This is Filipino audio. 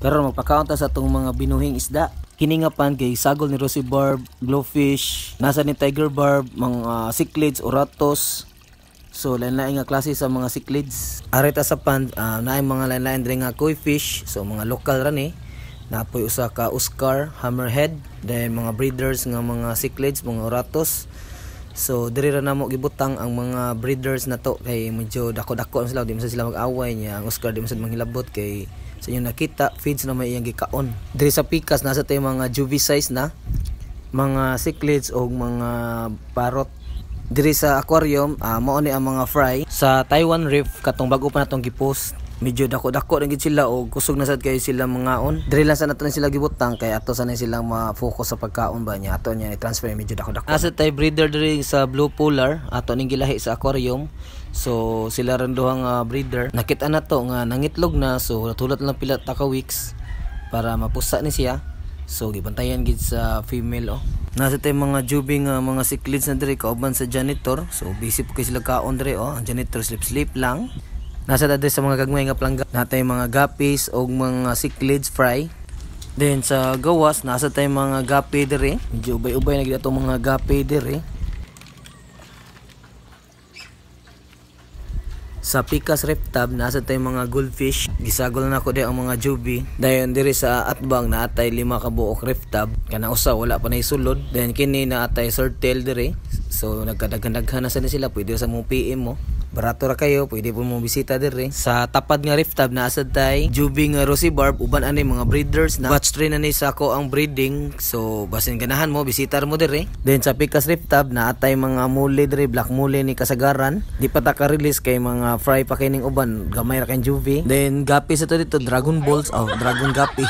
Pero magpakaon ta sa itong mga binuhing isda. Kini nga pan kay sagol ni Rosy Barb, Glowfish, nasa ni Tiger Barb, mga cichlids, oratos. So lain-lain nga klase sa mga cichlids. Arita sa pan naay mga lain-lain diri nga koi fish. So mga local ra ni. Napoy usa ka Oscar, hammerhead, then mga breeders nga mga cichlids, mga oratos. So diri ra namo gibutang ang mga breeders na to kay medyo dako-dako sila, di man sila mag-away niya. Ang Oscar di man sila manghilabot kay sa inyo nakita feeds na may iyang gikaon. Diri sa pikas nasa tay mga juvie size na mga cichlids o mga parrot. Diri sa aquarium mao ni ang mga fry sa Taiwan Reef katong bago pa natong gipost. Medyo dako-dako na gid sila o kusog na sad kay sila mangaon. Diri lang sa nato sila gibutang kay ato sanay silang ma-focus sa pagkaon ba niya. Ato niya i-transfer medyo dako-dako. Asa tay breeder diri sa Blue Polar ato ning gilahi sa aquarium. So sila ron duhang breeder. Nakita na to nga nangitlog na, so natulot lang pila ta ka weeks para mapusa ni siya. So gibantayan gid sa female Nasa tay mga juvie nga mga cichlids na diri kauban sa janitor. So busy po kay sila kaon diri ang janitor sleep lang. Nasa diri sa mga gagmay nga plangga natay mga guppies o mga cichlids fry. Then sa gawas nasa tay mga guppy diri. Medyo ubay-ubay na gid ato mga guppy diri. Sa Picas Reef Tab nasa tay mga goldfish. Gisagol na ko di ang mga juvie. Dayon diri sa Atbang naatay 5 ka buok reef tab. Kana usa wala pa nay sulod. Then kini naatay swordtail diri. So nagkadaghan-daghan na sa sila, pwede sa mong PM mo. Barato ra kayo, pwede po mo bisita diri. Sa tapad nga reef tab naa sad tay juvie nga Rosy Barb uban ani mga breeders na. Batch 3 na ni sa ako ang breeding. So basin ganahan mo bisita mo diri. Then sa Picas Reef Tab naatay mga mule diri, black mule ni kasagaran. Di pa ta ka-release kay mga fry pa kining uban, gamay ra kay juvie. Then guppy sa to dito, dragon balls, dragon guppy.